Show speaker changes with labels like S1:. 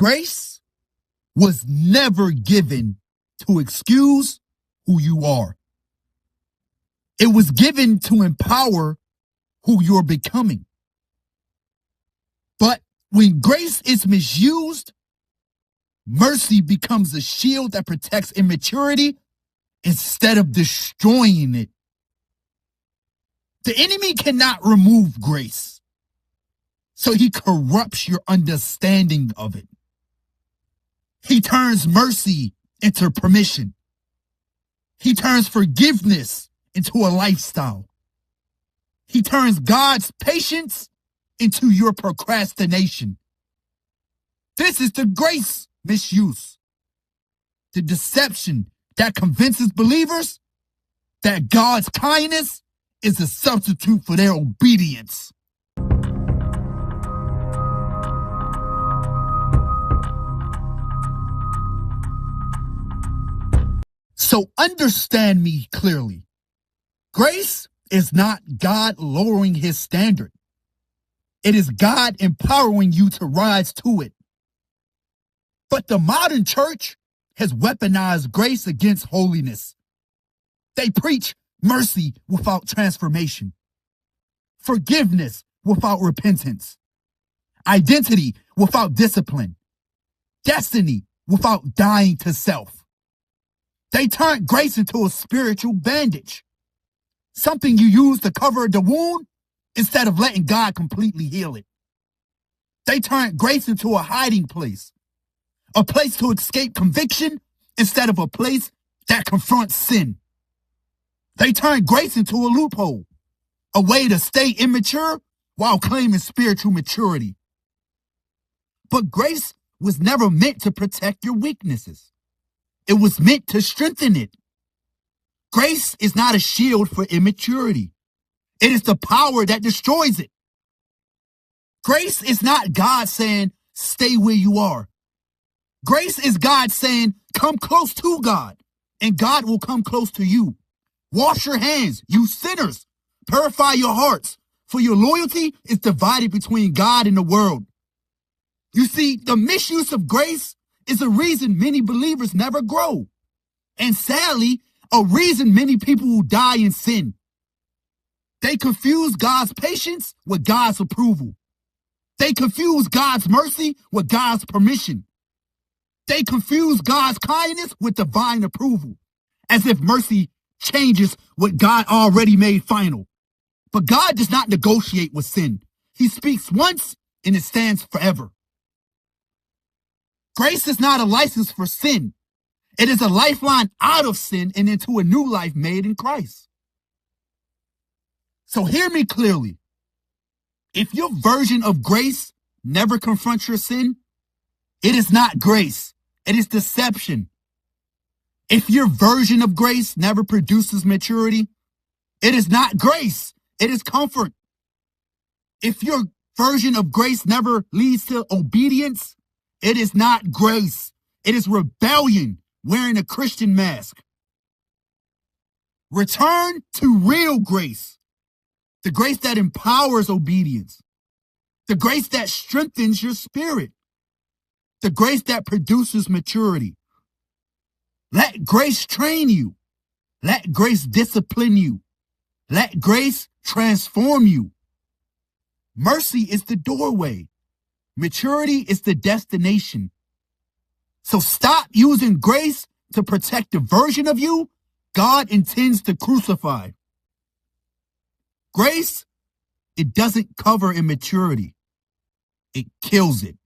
S1: Grace was never given to excuse who you are. It was given to empower who you're becoming. But when grace is misused, mercy becomes a shield that protects immaturity instead of destroying it. The enemy cannot remove grace, so he corrupts your understanding of it. He turns mercy into permission. He turns forgiveness into a lifestyle. He turns God's patience into your procrastination. This is the grace misuse. The deception that convinces believers that God's kindness is a substitute for their obedience. So understand me clearly. Grace is not God lowering his standard. It is God empowering you to rise to it. But the modern church has weaponized grace against holiness. They preach mercy without transformation, forgiveness without repentance, identity without discipline, destiny without dying to self. They turn grace into a spiritual bandage, something you use to cover the wound instead of letting God completely heal it. They turn grace into a hiding place, a place to escape conviction instead of a place that confronts sin. They turn grace into a loophole, a way to stay immature while claiming spiritual maturity. But grace was never meant to protect your weaknesses. It was meant to strengthen it. Grace is not a shield for immaturity. It is the power that destroys it. Grace is not God saying, stay where you are. Grace is God saying, come close to God, and God will come close to you. Wash your hands, you sinners. Purify your hearts, for your loyalty is divided between God and the world. You see, the misuse of grace is a reason many believers never grow. And sadly, a reason many people will die in sin. They confuse God's patience with God's approval. They confuse God's mercy with God's permission. They confuse God's kindness with divine approval, as if mercy changes what God already made final. But God does not negotiate with sin. He speaks once and it stands forever. Grace is not a license for sin. It is a lifeline out of sin and into a new life made in Christ. So hear me clearly. If your version of grace never confronts your sin, it is not grace. It is deception. If your version of grace never produces maturity, it is not grace. It is comfort. If your version of grace never leads to obedience, it is not grace. It is rebellion wearing a Christian mask. Return to real grace. The grace that empowers obedience. The grace that strengthens your spirit. The grace that produces maturity. Let grace train you. Let grace discipline you. Let grace transform you. Mercy is the doorway. Maturity is the destination. So stop using grace to protect the version of you God intends to crucify. Grace, it doesn't cover immaturity. It kills it.